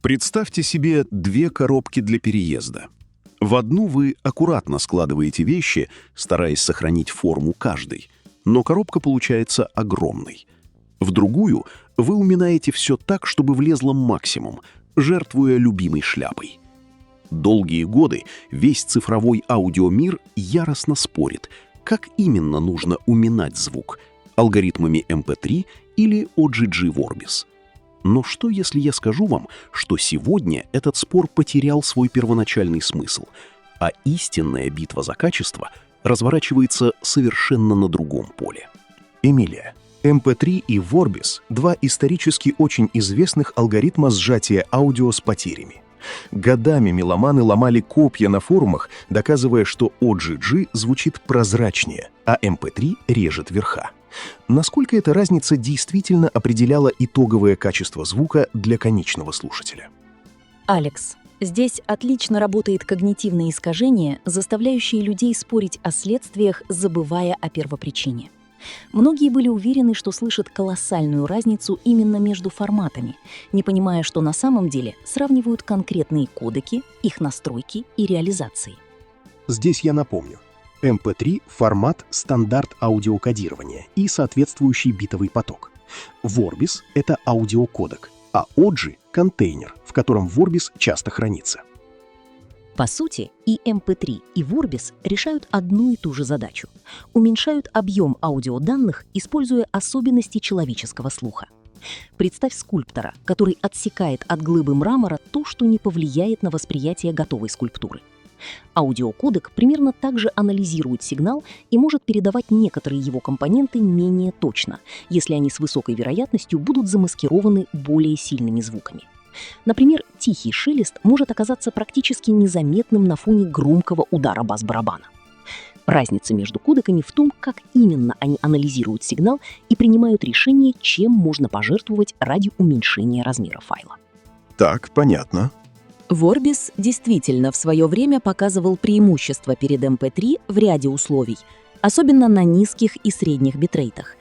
Представьте себе две коробки для переезда. В одну вы аккуратно складываете вещи, стараясь сохранить форму каждой, но коробка получается огромной. В другую вы уминаете все так, чтобы влезло максимум, жертвуя любимой шляпой. Долгие годы весь цифровой аудиомир яростно спорит, как именно нужно уминать звук – алгоритмами MP3 или OGG Vorbis. Но что, если я скажу вам, что сегодня этот спор потерял свой первоначальный смысл, а истинная битва за качество разворачивается совершенно на другом поле? Эмилия, MP3 и Vorbis – два исторически очень известных алгоритма сжатия аудио с потерями. Годами меломаны ломали копья на форумах, доказывая, что OGG звучит прозрачнее, а MP3 режет верха. Насколько эта разница действительно определяла итоговое качество звука для конечного слушателя? Алекс, здесь отлично работает когнитивное искажение, заставляющее людей спорить о следствиях, забывая о первопричине. Многие были уверены, что слышат колоссальную разницу именно между форматами, не понимая, что на самом деле сравнивают конкретные кодеки, их настройки и реализации. Здесь я напомню. MP3 — формат стандарт аудиокодирования и соответствующий битовый поток. Vorbis — это аудиокодек, а OGG — контейнер, в котором Vorbis часто хранится. По сути, и MP3, и Vorbis решают одну и ту же задачу — уменьшают объем аудиоданных, используя особенности человеческого слуха. Представь скульптора, который отсекает от глыбы мрамора то, что не повлияет на восприятие готовой скульптуры. Аудиокодек примерно так же анализирует сигнал и может передавать некоторые его компоненты менее точно, если они с высокой вероятностью будут замаскированы более сильными звуками. Например, тихий шелест может оказаться практически незаметным на фоне громкого удара бас-барабана. Разница между кодеками в том, как именно они анализируют сигнал и принимают решение, чем можно пожертвовать ради уменьшения размера файла. Так, понятно. Vorbis действительно в свое время показывал преимущество перед MP3 в ряде условий, особенно на низких и средних битрейтах.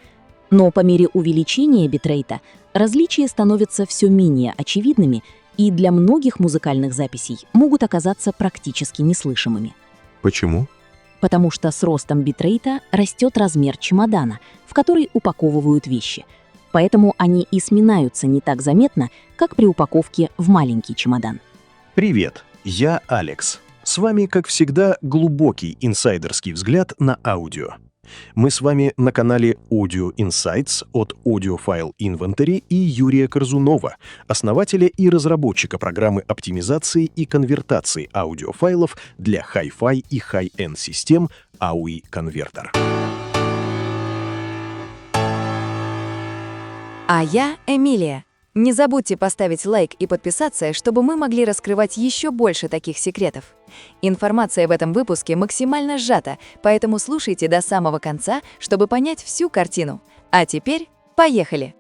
Но по мере увеличения битрейта различия становятся все менее очевидными и для многих музыкальных записей могут оказаться практически неслышимыми. Почему? Потому что с ростом битрейта растет размер чемодана, в который упаковывают вещи. Поэтому они и сминаются не так заметно, как при упаковке в маленький чемодан. Привет, я Алекс. С вами, как всегда, глубокий инсайдерский взгляд на аудио. Мы с вами на канале Audio Insights от Audiophile Inventory и Юрия Корзунова, основателя и разработчика программы оптимизации и конвертации аудиофайлов для Hi-Fi и High-End систем AUI Converter. А я Эмилия. Не забудьте поставить лайк и подписаться, чтобы мы могли раскрывать еще больше таких секретов. Информация в этом выпуске максимально сжата, поэтому слушайте до самого конца, чтобы понять всю картину. А теперь поехали!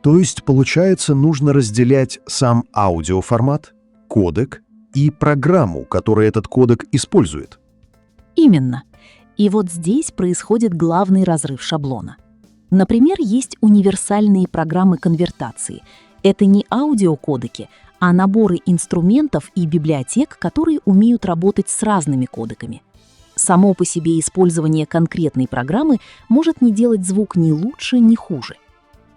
То есть, получается, нужно разделять сам аудиоформат, кодек и программу, которая этот кодек использует? Именно. И вот здесь происходит главный разрыв шаблона. Например, есть универсальные программы конвертации. Это не аудиокодеки, а наборы инструментов и библиотек, которые умеют работать с разными кодеками. Само по себе использование конкретной программы может не делать звук ни лучше, ни хуже.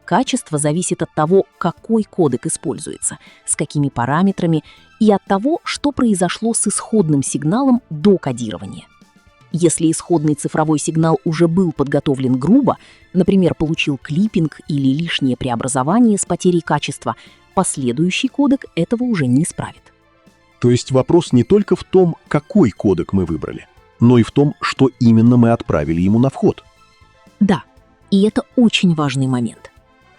Качество зависит от того, какой кодек используется, с какими параметрами и от того, что произошло с исходным сигналом до кодирования. Если исходный цифровой сигнал уже был подготовлен грубо, например, получил клиппинг или лишнее преобразование с потерей качества, последующий кодек этого уже не исправит. То есть вопрос не только в том, какой кодек мы выбрали, но и в том, что именно мы отправили ему на вход. Да, и это очень важный момент.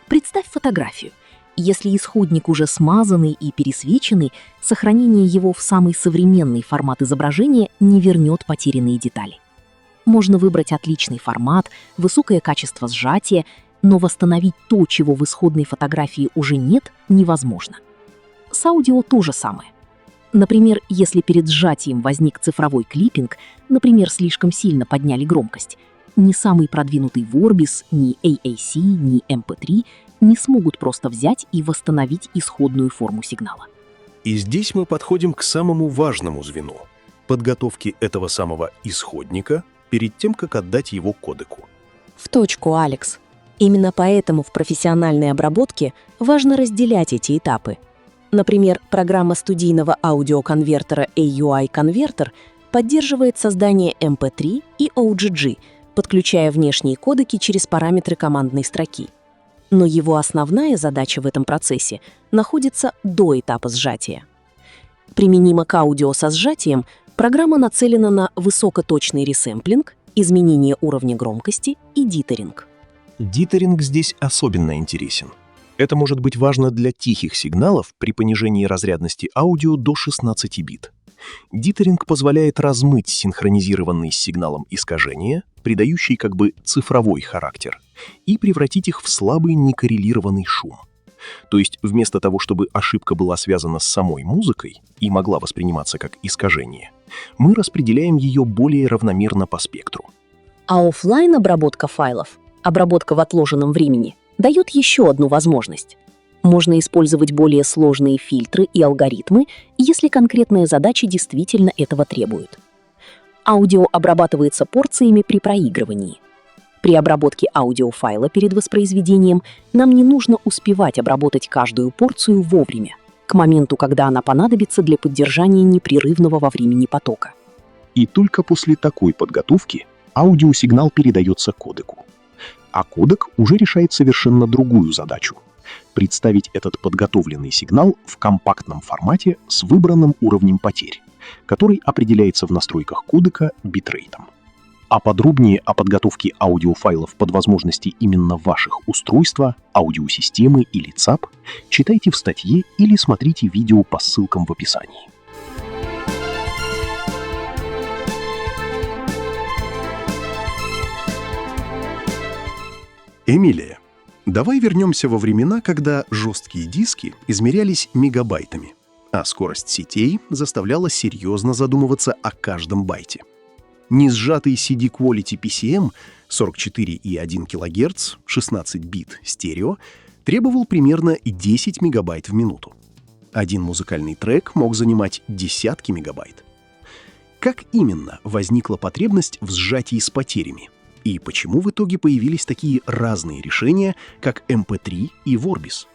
Представь фотографию. Если исходник уже смазанный и пересвеченный, сохранение его в самый современный формат изображения не вернет потерянные детали. Можно выбрать отличный формат, высокое качество сжатия, но восстановить то, чего в исходной фотографии уже нет, невозможно. С аудио то же самое. Например, если перед сжатием возник цифровой клиппинг, например, слишком сильно подняли громкость, ни самый продвинутый Vorbis, ни AAC, ни MP3 не смогут просто взять и восстановить исходную форму сигнала. И здесь мы подходим к самому важному звену – подготовке этого самого исходника перед тем, как отдать его кодеку. В точку, Алекс. Именно поэтому в профессиональной обработке важно разделять эти этапы. Например, программа студийного аудиоконвертера AUI Converter поддерживает создание MP3 и OGG, подключая внешние кодеки через параметры командной строки. Но его основная задача в этом процессе находится до этапа сжатия. Применимо к аудио со сжатием, программа нацелена на высокоточный ресэмплинг, изменение уровня громкости и дитеринг. Дитеринг здесь особенно интересен. Это может быть важно для тихих сигналов при понижении разрядности аудио до 16 бит. Дитеринг позволяет размыть синхронизированный с сигналом искажения, придающий как бы цифровой характер, и превратить их в слабый некоррелированный шум. То есть вместо того, чтобы ошибка была связана с самой музыкой и могла восприниматься как искажение, мы распределяем ее более равномерно по спектру. А оффлайн-обработка файлов, обработка в отложенном времени, дает еще одну возможность. Можно использовать более сложные фильтры и алгоритмы, если конкретная задача действительно этого требует. Аудио обрабатывается порциями при проигрывании. При обработке аудиофайла перед воспроизведением нам не нужно успевать обработать каждую порцию вовремя, к моменту, когда она понадобится для поддержания непрерывного во времени потока. И только после такой подготовки аудиосигнал передается кодеку. А кодек уже решает совершенно другую задачу – представить этот подготовленный сигнал в компактном формате с выбранным уровнем потерь, который определяется в настройках кодека битрейтом. А подробнее о подготовке аудиофайлов под возможности именно ваших устройства, аудиосистемы или ЦАП читайте в статье или смотрите видео по ссылкам в описании. Эмилия, давай вернемся во времена, когда жесткие диски измерялись мегабайтами, а скорость сетей заставляла серьезно задумываться о каждом байте. Несжатый CD Quality PCM 44,1 кГц, 16 бит стерео требовал примерно 10 мегабайт в минуту. Один музыкальный трек мог занимать десятки мегабайт. Как именно возникла потребность в сжатии с потерями? И почему в итоге появились такие разные решения, как MP3 и Vorbis?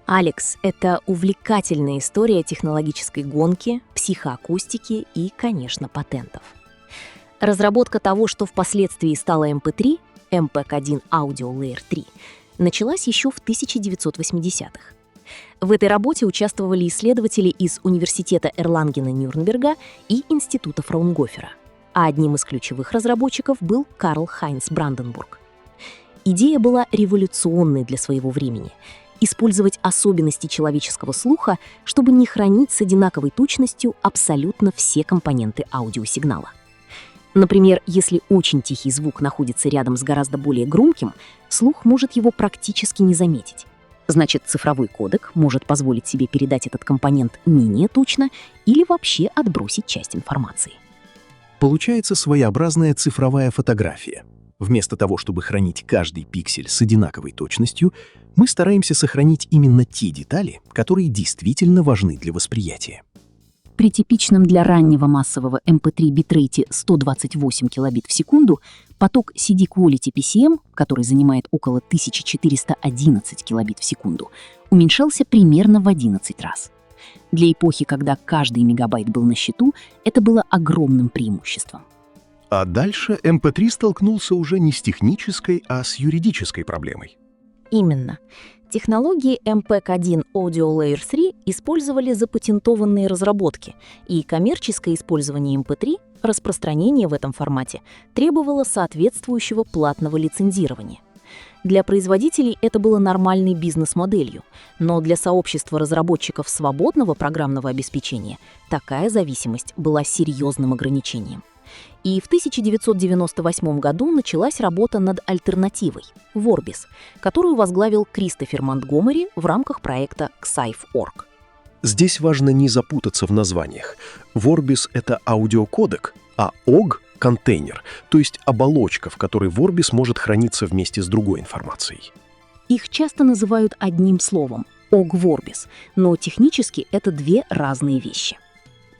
Алекс, это увлекательная история технологической гонки, психоакустики и, конечно, патентов. Разработка того, что впоследствии стало MP3, MPEG-1 Audio Layer 3, началась еще в 1980-х. В этой работе участвовали исследователи из Университета Эрлангена-Нюрнберга и Института Фраунгофера, а одним из ключевых разработчиков был Карл-Хайнц Бранденбург. Идея была революционной для своего времени — использовать особенности человеческого слуха, чтобы не хранить с одинаковой точностью абсолютно все компоненты аудиосигнала. Например, если очень тихий звук находится рядом с гораздо более громким, слух может его практически не заметить. Значит, цифровой кодек может позволить себе передать этот компонент менее точно или вообще отбросить часть информации. Получается своеобразная цифровая фотография. Вместо того, чтобы хранить каждый пиксель с одинаковой точностью, мы стараемся сохранить именно те детали, которые действительно важны для восприятия. При типичном для раннего массового MP3 битрейте 128 килобит в секунду поток CD Quality PCM, который занимает около 1411 килобит в секунду, уменьшался примерно в 11 раз. Для эпохи, когда каждый мегабайт был на счету, это было огромным преимуществом. А дальше MP3 столкнулся уже не с технической, а с юридической проблемой. Именно. Технологии MPEG-1 Audio Layer 3 использовали запатентованные разработки, и коммерческое использование MP3, распространение в этом формате, требовало соответствующего платного лицензирования. Для производителей это было нормальной бизнес-моделью, но для сообщества разработчиков свободного программного обеспечения такая зависимость была серьезным ограничением. И в 1998 году началась работа над альтернативой – Vorbis, которую возглавил Кристофер Монтгомери в рамках проекта Xyph.org. Здесь важно не запутаться в названиях. Vorbis — это аудиокодек, а OGG — контейнер, то есть оболочка, в которой Vorbis может храниться вместе с другой информацией. Их часто называют одним словом – OGG Vorbis, но технически это две разные вещи.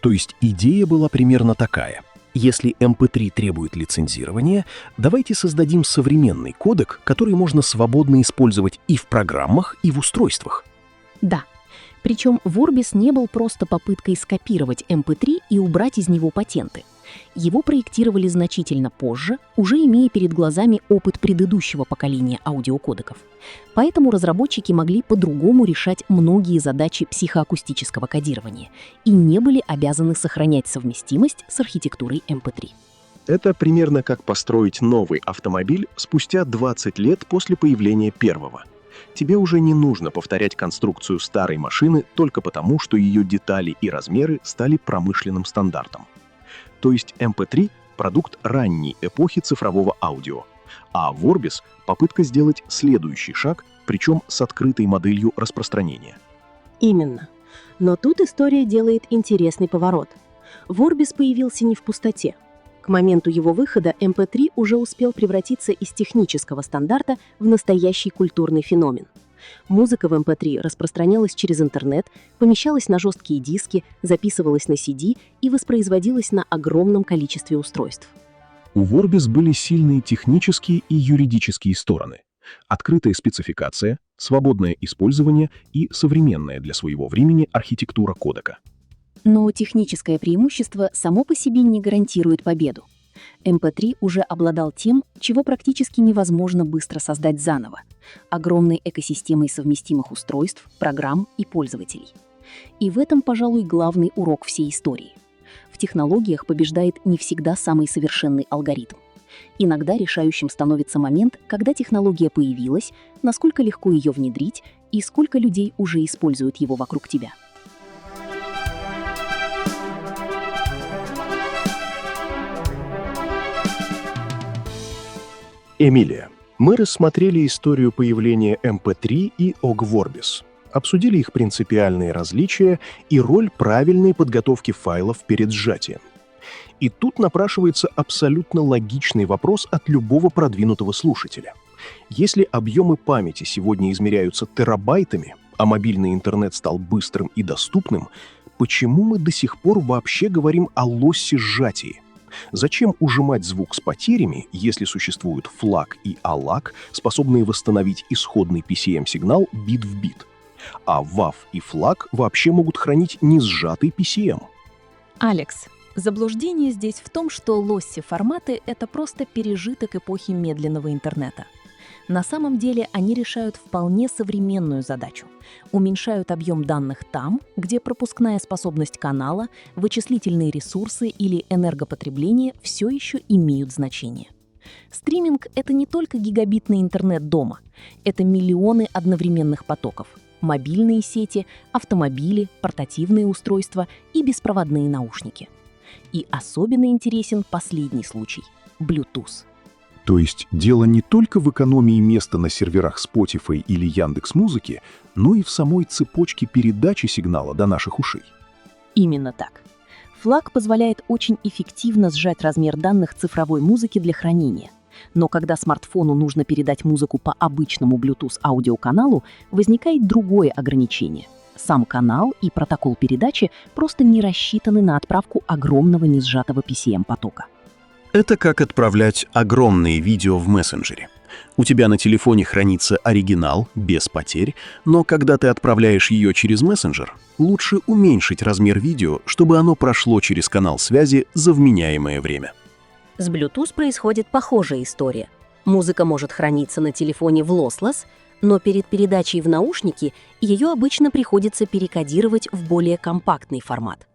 То есть идея была примерно такая. Если MP3 требует лицензирования, давайте создадим современный кодек, который можно свободно использовать и в программах, и в устройствах. Да. Причем Vorbis не был просто попыткой скопировать MP3 и убрать из него патенты. Его проектировали значительно позже, уже имея перед глазами опыт предыдущего поколения аудиокодеков. Поэтому разработчики могли по-другому решать многие задачи психоакустического кодирования и не были обязаны сохранять совместимость с архитектурой MP3. Это примерно как построить новый автомобиль спустя 20 лет после появления первого. Тебе уже не нужно повторять конструкцию старой машины только потому, что ее детали и размеры стали промышленным стандартом. То есть MP3 — продукт ранней эпохи цифрового аудио, а Vorbis — попытка сделать следующий шаг, причем с открытой моделью распространения. Именно. Но тут история делает интересный поворот. Vorbis появился не в пустоте. К моменту его выхода MP3 уже успел превратиться из технического стандарта в настоящий культурный феномен. Музыка в MP3 распространялась через интернет, помещалась на жесткие диски, записывалась на CD и воспроизводилась на огромном количестве устройств. У Vorbis были сильные технические и юридические стороны. Открытая спецификация, свободное использование и современная для своего времени архитектура кодека. Но техническое преимущество само по себе не гарантирует победу. MP3 уже обладал тем, чего практически невозможно быстро создать заново — огромной экосистемой совместимых устройств, программ и пользователей. И в этом, пожалуй, главный урок всей истории. В технологиях побеждает не всегда самый совершенный алгоритм. Иногда решающим становится момент, когда технология появилась, насколько легко ее внедрить и сколько людей уже используют его вокруг тебя. Эмилия, мы рассмотрели историю появления MP3 и OGG Vorbis, обсудили их принципиальные различия и роль правильной подготовки файлов перед сжатием. И тут напрашивается абсолютно логичный вопрос от любого продвинутого слушателя. Если объемы памяти сегодня измеряются терабайтами, а мобильный интернет стал быстрым и доступным, почему мы до сих пор вообще говорим о лоссе сжатии? Зачем ужимать звук с потерями, если существуют FLAC и ALAC, способные восстановить исходный PCM-сигнал бит в бит? А WAV и FLAC вообще могут хранить не сжатый PCM. Алекс, заблуждение здесь в том, что лосси-форматы — это просто пережиток эпохи медленного интернета. На самом деле они решают вполне современную задачу. Уменьшают объем данных там, где пропускная способность канала, вычислительные ресурсы или энергопотребление все еще имеют значение. Стриминг — это не только гигабитный интернет дома. Это миллионы одновременных потоков. Мобильные сети, автомобили, портативные устройства и беспроводные наушники. И особенно интересен последний случай — Bluetooth. То есть дело не только в экономии места на серверах Spotify или Яндекс.Музыки, но и в самой цепочке передачи сигнала до наших ушей. Именно так. FLAC позволяет очень эффективно сжать размер данных цифровой музыки для хранения. Но когда смартфону нужно передать музыку по обычному Bluetooth-аудиоканалу, возникает другое ограничение. Сам канал и протокол передачи просто не рассчитаны на отправку огромного несжатого PCM-потока. Это как отправлять огромные видео в мессенджере. У тебя на телефоне хранится оригинал, без потерь, но когда ты отправляешь ее через мессенджер, лучше уменьшить размер видео, чтобы оно прошло через канал связи за вменяемое время. С Bluetooth происходит похожая история. Музыка может храниться на телефоне в lossless, но перед передачей в наушники ее обычно приходится перекодировать в более компактный формат.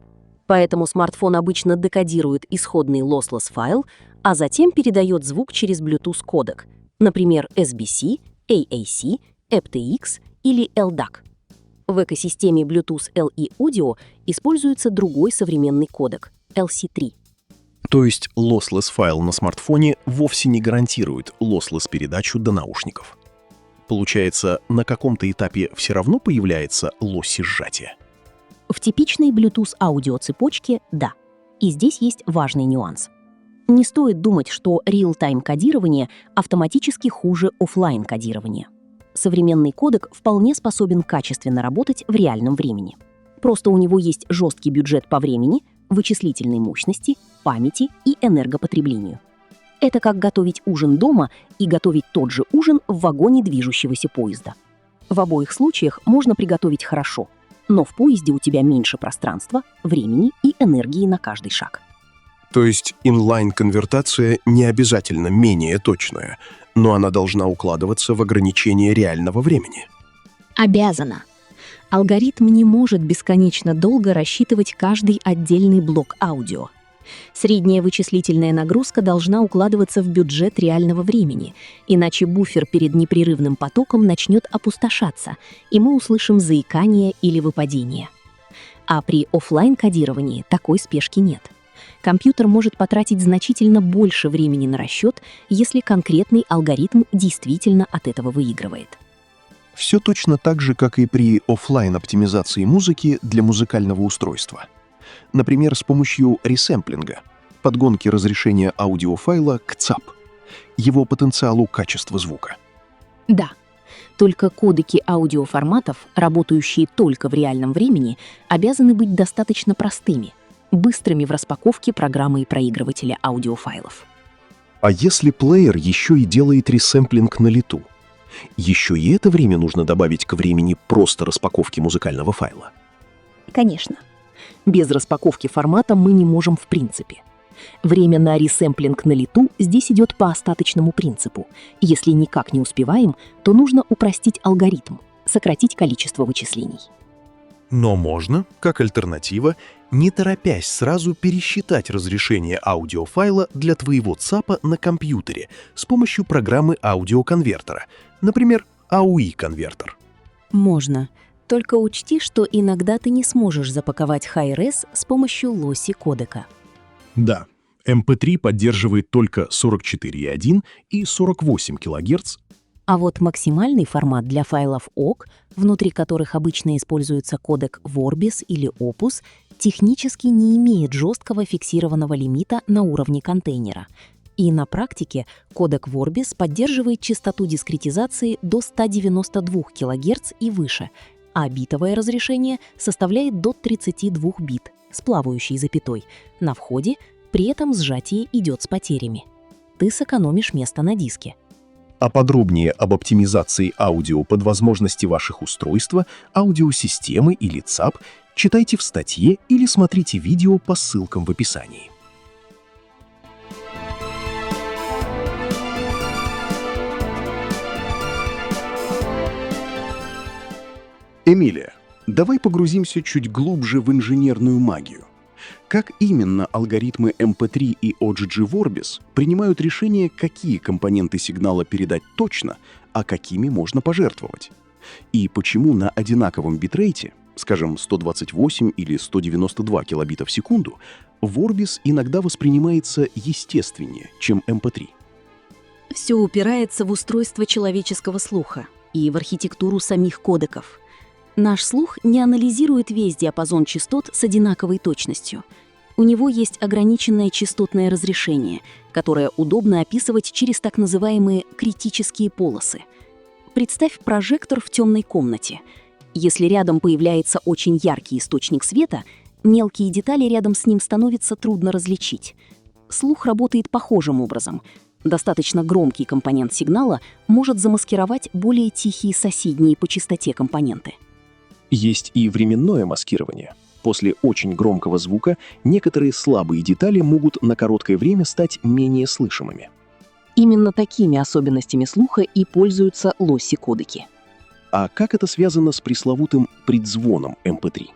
Поэтому смартфон обычно декодирует исходный lossless файл, а затем передает звук через Bluetooth-кодек, например, SBC, AAC, aptX или LDAC. В экосистеме Bluetooth LE Audio используется другой современный кодек — LC3. То есть lossless файл на смартфоне вовсе не гарантирует lossless передачу до наушников. Получается, на каком-то этапе все равно появляется лосси сжатие. В типичной Bluetooth-аудиоцепочке — да. И здесь есть важный нюанс. Не стоит думать, что real-time кодирование автоматически хуже офлайн кодирования. Современный кодек вполне способен качественно работать в реальном времени. Просто у него есть жесткий бюджет по времени, вычислительной мощности, памяти и энергопотреблению. Это как готовить ужин дома и готовить тот же ужин в вагоне движущегося поезда. В обоих случаях можно приготовить хорошо, но в поезде у тебя меньше пространства, времени и энергии на каждый шаг. То есть инлайн-конвертация не обязательно менее точная, но она должна укладываться в ограничение реального времени. Обязана. Алгоритм не может бесконечно долго рассчитывать каждый отдельный блок аудио. Средняя вычислительная нагрузка должна укладываться в бюджет реального времени, иначе буфер перед непрерывным потоком начнет опустошаться, и мы услышим заикание или выпадение. А при оффлайн-кодировании такой спешки нет. Компьютер может потратить значительно больше времени на расчет, если конкретный алгоритм действительно от этого выигрывает. Все точно так же, как и при оффлайн-оптимизации музыки для музыкального устройства. Например, с помощью ресэмплинга, подгонки разрешения аудиофайла к ЦАП, его потенциалу качества звука. Да, только кодеки аудиоформатов, работающие только в реальном времени, обязаны быть достаточно простыми, быстрыми в распаковке программы и проигрывателя аудиофайлов. А если плеер еще и делает ресэмплинг на лету? Еще и это время нужно добавить к времени просто распаковки музыкального файла. Конечно. Без распаковки формата мы не можем в принципе. Время на ресэмплинг на лету здесь идет по остаточному принципу. Если никак не успеваем, то нужно упростить алгоритм, сократить количество вычислений. Но можно, как альтернатива, не торопясь сразу пересчитать разрешение аудиофайла для твоего ЦАПа на компьютере с помощью программы аудиоконвертера, например, AUI-конвертер. Можно. Только учти, что иногда ты не сможешь запаковать Hi-Res с помощью лосси кодека. Да, MP3 поддерживает только 44,1 и 48 кГц. А вот максимальный формат для файлов OGG, внутри которых обычно используется кодек Vorbis или Opus, технически не имеет жесткого фиксированного лимита на уровне контейнера. И на практике кодек Vorbis поддерживает частоту дискретизации до 192 кГц и выше, а битовое разрешение составляет до 32 бит с плавающей запятой. На входе при этом сжатие идет с потерями. Ты сэкономишь место на диске. А подробнее об оптимизации аудио под возможности ваших устройства, аудиосистемы или ЦАП читайте в статье или смотрите видео по ссылкам в описании. Эмилия, давай погрузимся чуть глубже в инженерную магию. Как именно алгоритмы MP3 и OGG Vorbis принимают решение, какие компоненты сигнала передать точно, а какими можно пожертвовать? И почему на одинаковом битрейте, скажем, 128 или 192 килобита в секунду, Vorbis иногда воспринимается естественнее, чем MP3? Все упирается в устройство человеческого слуха и в архитектуру самих кодеков. Наш слух не анализирует весь диапазон частот с одинаковой точностью. У него есть ограниченное частотное разрешение, которое удобно описывать через так называемые критические полосы. Представь прожектор в темной комнате. Если рядом появляется очень яркий источник света, мелкие детали рядом с ним становится трудно различить. Слух работает похожим образом. Достаточно громкий компонент сигнала может замаскировать более тихие соседние по частоте компоненты. Есть и временное маскирование. После очень громкого звука некоторые слабые детали могут на короткое время стать менее слышимыми. Именно такими особенностями слуха и пользуются лосси-кодеки. А как это связано с пресловутым предзвоном MP3?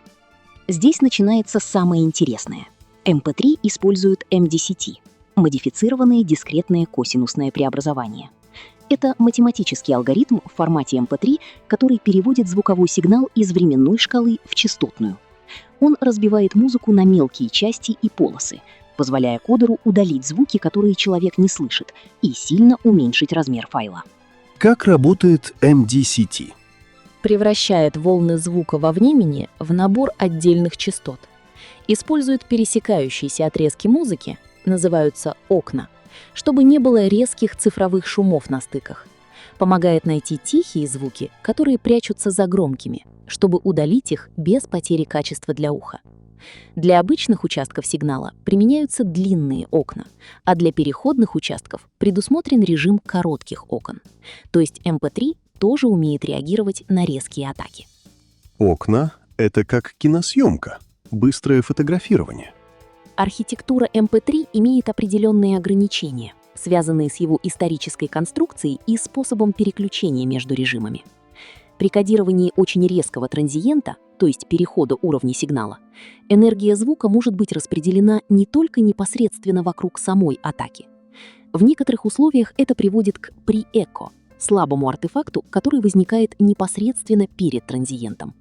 Здесь начинается самое интересное. MP3 использует MDCT – модифицированное дискретное косинусное преобразование. Это математический алгоритм в формате MP3, который переводит звуковой сигнал из временной шкалы в частотную. Он разбивает музыку на мелкие части и полосы, позволяя кодеру удалить звуки, которые человек не слышит, и сильно уменьшить размер файла. Как работает MDCT? Превращает волны звука во времени в набор отдельных частот. Использует пересекающиеся отрезки музыки, называются окна, чтобы не было резких цифровых шумов на стыках. Помогает найти тихие звуки, которые прячутся за громкими, чтобы удалить их без потери качества для уха. Для обычных участков сигнала применяются длинные окна, а для переходных участков предусмотрен режим коротких окон. То есть MP3 тоже умеет реагировать на резкие атаки. Окна — это как киносъемка, быстрое фотографирование. Архитектура MP3 имеет определенные ограничения, связанные с его исторической конструкцией и способом переключения между режимами. При кодировании очень резкого транзиента, то есть перехода уровня сигнала, энергия звука может быть распределена не только непосредственно вокруг самой атаки. В некоторых условиях это приводит к преэко, слабому артефакту, который возникает непосредственно перед транзиентом.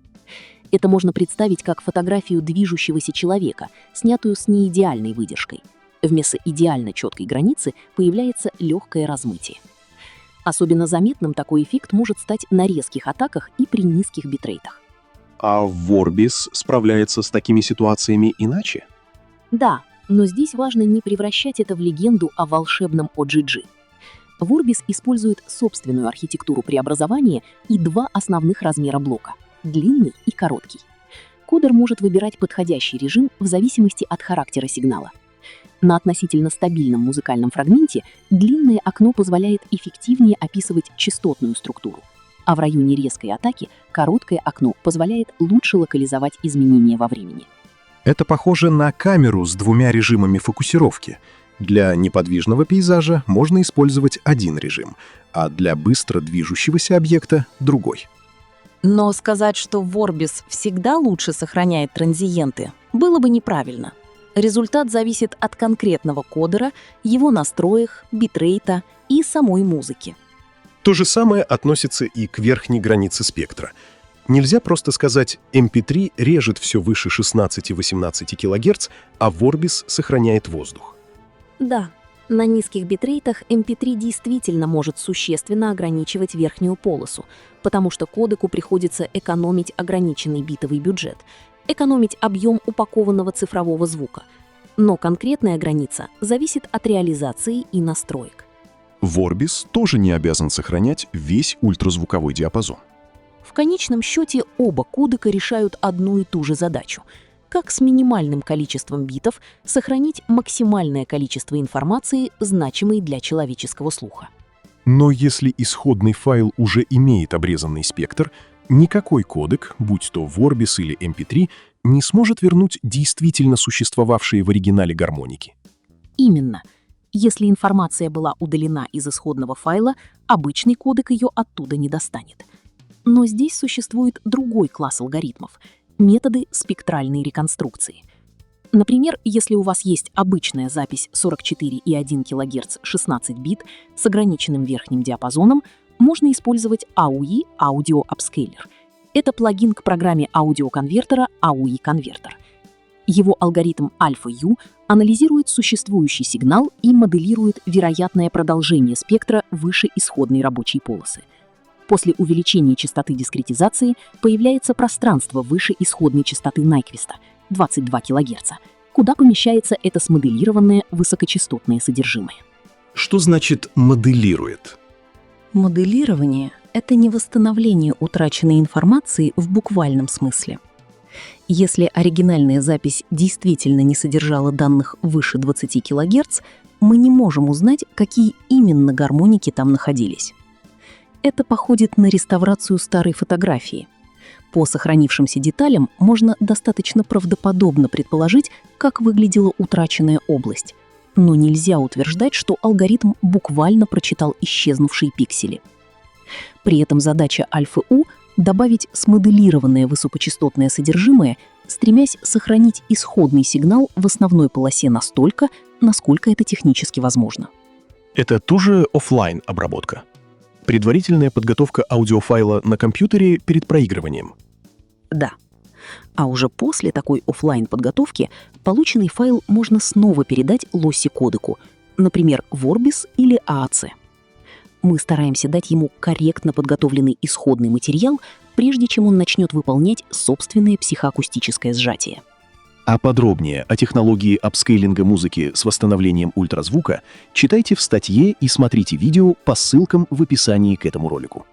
Это можно представить как фотографию движущегося человека, снятую с неидеальной выдержкой. Вместо идеально четкой границы появляется легкое размытие. Особенно заметным такой эффект может стать на резких атаках и при низких битрейтах. А Vorbis справляется с такими ситуациями иначе? Да, но здесь важно не превращать это в легенду о волшебном OGG. Vorbis использует собственную архитектуру преобразования и два основных размера блока – длинный и короткий. Кодер может выбирать подходящий режим в зависимости от характера сигнала. На относительно стабильном музыкальном фрагменте длинное окно позволяет эффективнее описывать частотную структуру, а в районе резкой атаки короткое окно позволяет лучше локализовать изменения во времени. Это похоже на камеру с двумя режимами фокусировки. Для неподвижного пейзажа можно использовать один режим, а для быстро движущегося объекта — другой. Но сказать, что Vorbis всегда лучше сохраняет транзиенты, было бы неправильно. Результат зависит от конкретного кодера, его настроек, битрейта и самой музыки. То же самое относится и к верхней границе спектра. Нельзя просто сказать MP3 режет все выше 16-18 кГц, а Vorbis сохраняет воздух. Да, на низких битрейтах MP3 действительно может существенно ограничивать верхнюю полосу, потому что кодеку приходится экономить ограниченный битовый бюджет, экономить объем упакованного цифрового звука. Но конкретная граница зависит от реализации и настроек. Vorbis тоже не обязан сохранять весь ультразвуковой диапазон. В конечном счете оба кодека решают одну и ту же задачу – как с минимальным количеством битов сохранить максимальное количество информации, значимой для человеческого слуха. Но если исходный файл уже имеет обрезанный спектр, никакой кодек, будь то Vorbis или MP3, не сможет вернуть действительно существовавшие в оригинале гармоники. Именно. Если информация была удалена из исходного файла, обычный кодек ее оттуда не достанет. Но здесь существует другой класс алгоритмов – методы спектральной реконструкции. Например, если у вас есть обычная запись 44,1 кГц 16 бит с ограниченным верхним диапазоном, можно использовать AUI Audio Upscaler. Это плагин к программе аудиоконвертера AUI Converter. Его алгоритм Alpha-U анализирует существующий сигнал и моделирует вероятное продолжение спектра выше исходной рабочей полосы. После увеличения частоты дискретизации появляется пространство выше исходной частоты Найквиста – 22 кГц, куда помещается это смоделированное высокочастотное содержимое. Что значит «моделирует»? Моделирование — это не восстановление утраченной информации в буквальном смысле. Если оригинальная запись действительно не содержала данных выше 20 кГц, мы не можем узнать, какие именно гармоники там находились. Это походит на реставрацию старой фотографии. По сохранившимся деталям можно достаточно правдоподобно предположить, как выглядела утраченная область. Но нельзя утверждать, что алгоритм буквально прочитал исчезнувшие пиксели. При этом задача Альфа-У — добавить смоделированное высокочастотное содержимое, стремясь сохранить исходный сигнал в основной полосе настолько, насколько это технически возможно. Это тоже офлайн обработка. Предварительная подготовка аудиофайла на компьютере перед проигрыванием. Да. А уже после такой офлайн подготовки полученный файл можно снова передать лосси-кодеку, например, Vorbis или AAC. Мы стараемся дать ему корректно подготовленный исходный материал, прежде чем он начнет выполнять собственное психоакустическое сжатие. А подробнее о технологии апскейлинга музыки с восстановлением ультразвука читайте в статье и смотрите видео по ссылкам в описании к этому ролику.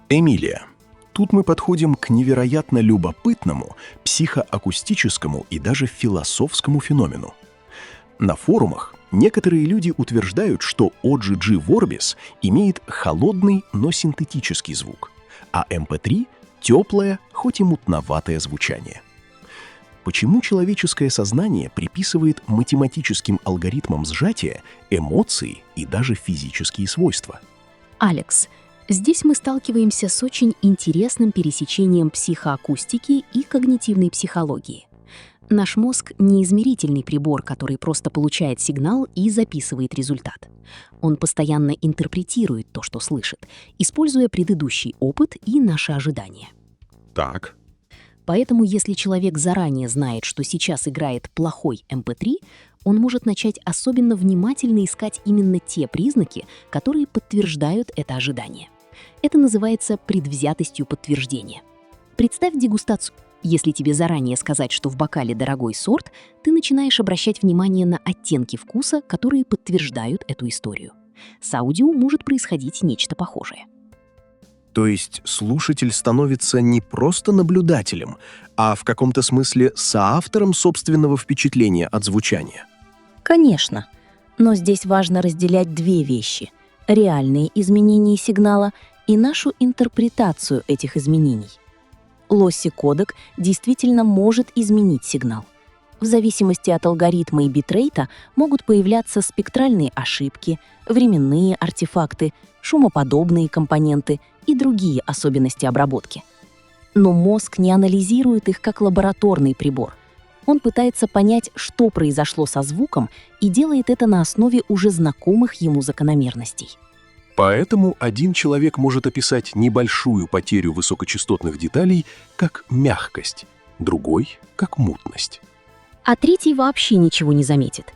Эмилия. Тут мы подходим к невероятно любопытному, психоакустическому и даже философскому феномену. На форумах некоторые люди утверждают, что OGG Vorbis имеет холодный, но синтетический звук, а MP3 — теплое, хоть и мутноватое звучание. Почему человеческое сознание приписывает математическим алгоритмам сжатия эмоции и даже физические свойства? Алекс, здесь мы сталкиваемся с очень интересным пересечением психоакустики и когнитивной психологии. Наш мозг — не измерительный прибор, который просто получает сигнал и записывает результат. Он постоянно интерпретирует то, что слышит, используя предыдущий опыт и наши ожидания. Так. Поэтому, если человек заранее знает, что сейчас играет плохой MP3, он может начать особенно внимательно искать именно те признаки, которые подтверждают это ожидание. Это называется предвзятостью подтверждения. Представь дегустацию. Если тебе заранее сказать, что в бокале дорогой сорт, ты начинаешь обращать внимание на оттенки вкуса, которые подтверждают эту историю. С аудио может происходить нечто похожее. То есть слушатель становится не просто наблюдателем, а в каком-то смысле соавтором собственного впечатления от звучания. Конечно, но здесь важно разделять две вещи — реальные изменения сигнала и нашу интерпретацию этих изменений. Лосси-кодек действительно может изменить сигнал. В зависимости от алгоритма и битрейта могут появляться спектральные ошибки, временные артефакты, шумоподобные компоненты и другие особенности обработки. Но мозг не анализирует их как лабораторный прибор. Он пытается понять, что произошло со звуком, и делает это на основе уже знакомых ему закономерностей. Поэтому один человек может описать небольшую потерю высокочастотных деталей как мягкость, другой — как мутность. А третий вообще ничего не заметит.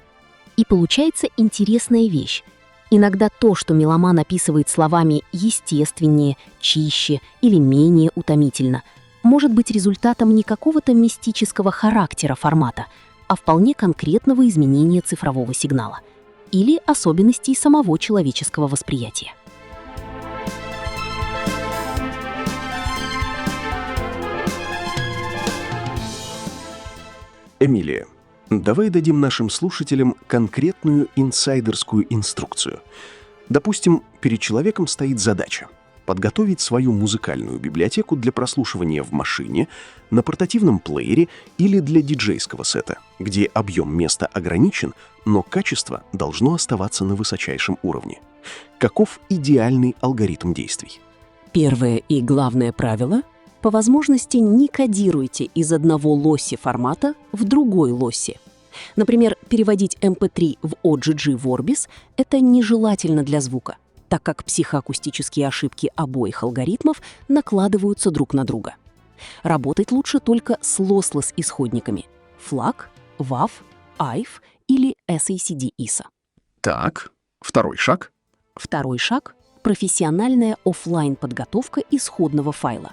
И получается интересная вещь. Иногда то, что меломан описывает словами «естественнее», «чище» или «менее утомительно», может быть результатом не какого-то мистического характера формата, а вполне конкретного изменения цифрового сигнала или особенностей самого человеческого восприятия. Эмилия, давай дадим нашим слушателям конкретную инсайдерскую инструкцию. Допустим, перед человеком стоит задача подготовить свою музыкальную библиотеку для прослушивания в машине, на портативном плеере или для диджейского сета, где объем места ограничен, но качество должно оставаться на высочайшем уровне. Каков идеальный алгоритм действий? Первое и главное правило — по возможности не кодируйте из одного лосси формата в другой лосси. Например, переводить MP3 в OGG Vorbis — это нежелательно для звука, так как психоакустические ошибки обоих алгоритмов накладываются друг на друга. Работать лучше только с lossless-исходниками — FLAC, WAV, IF или SACD-ISA. Так, второй шаг. Второй шаг — профессиональная офлайн-подготовка исходного файла.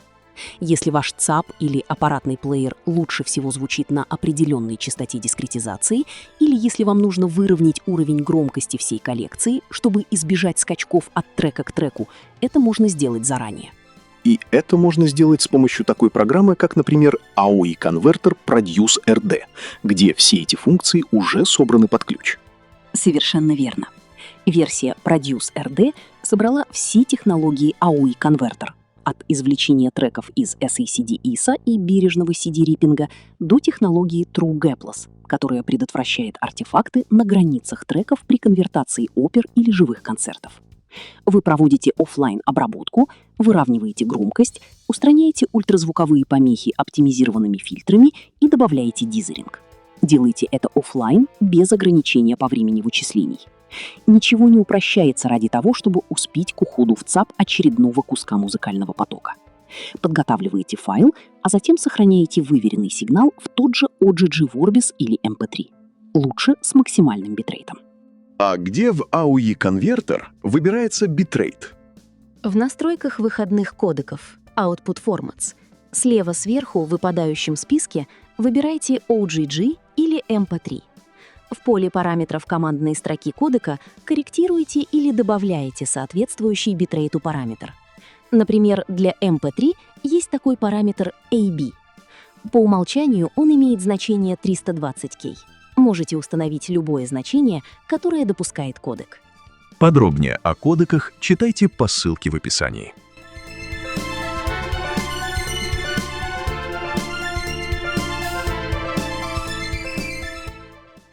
Если ваш ЦАП или аппаратный плеер лучше всего звучит на определенной частоте дискретизации, или если вам нужно выровнять уровень громкости всей коллекции, чтобы избежать скачков от трека к треку, это можно сделать заранее. И это можно сделать с помощью такой программы, как, например, AOI-конвертер Produce RD, где все эти функции уже собраны под ключ. Совершенно верно. Версия Produce RD собрала все технологии AOI-конвертер, от извлечения треков из SACD-ISA и бережного CD-риппинга до технологии True Gapless, которая предотвращает артефакты на границах треков при конвертации опер или живых концертов. Вы проводите офлайн-обработку, выравниваете громкость, устраняете ультразвуковые помехи оптимизированными фильтрами и добавляете дизеринг. Делайте это офлайн без ограничения по времени вычислений. Ничего не упрощается ради того, чтобы успеть к уходу в ЦАП очередного куска музыкального потока. Подготавливаете файл, а затем сохраняете выверенный сигнал в тот же OGG Vorbis или MP3. Лучше с максимальным битрейтом. А где в AOI-конвертер выбирается битрейт? В настройках выходных кодеков Output Formats слева сверху в выпадающем списке выбирайте OGG или MP3. В поле параметров командной строки кодека корректируйте или добавляете соответствующий битрейту параметр. Например, для MP3 есть такой параметр AB. По умолчанию он имеет значение 320K. Можете установить любое значение, которое допускает кодек. Подробнее о кодеках читайте по ссылке в описании.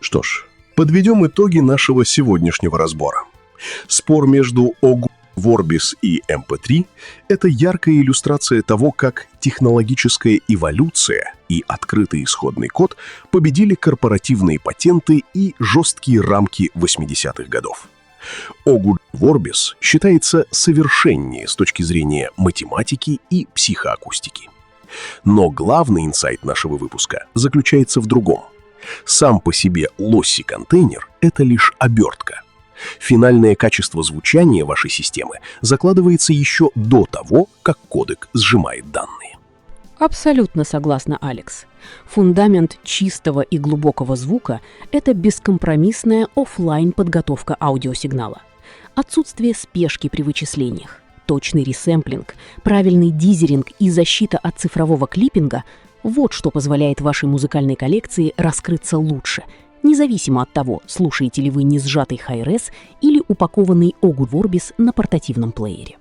Что ж, подведем итоги нашего сегодняшнего разбора. Спор между OGG, Vorbis и MP3 — это яркая иллюстрация того, как технологическая эволюция и открытый исходный код победили корпоративные патенты и жесткие рамки 80-х годов. OGG Vorbis считается совершеннее с точки зрения математики и психоакустики. Но главный инсайт нашего выпуска заключается в другом. Сам по себе Lossy-контейнер — это лишь обертка. Финальное качество звучания вашей системы закладывается еще до того, как кодек сжимает данные. Абсолютно согласна, Алекс. Фундамент чистого и глубокого звука — это бескомпромиссная оффлайн подготовка аудиосигнала. Отсутствие спешки при вычислениях, точный ресэмплинг, правильный дизеринг и защита от цифрового клиппинга — вот что позволяет вашей музыкальной коллекции раскрыться лучше, независимо от того, слушаете ли вы несжатый Hi-Res или упакованный OGG Vorbis на портативном плеере.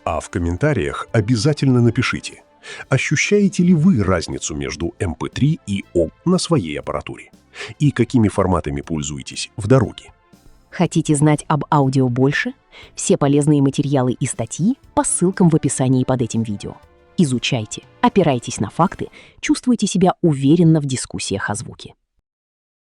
А в комментариях обязательно напишите, ощущаете ли вы разницу между MP3 и OGG на своей аппаратуре? И какими форматами пользуетесь в дороге? Хотите знать об аудио больше? Все полезные материалы и статьи по ссылкам в описании под этим видео. Изучайте, опирайтесь на факты, чувствуйте себя уверенно в дискуссиях о звуке.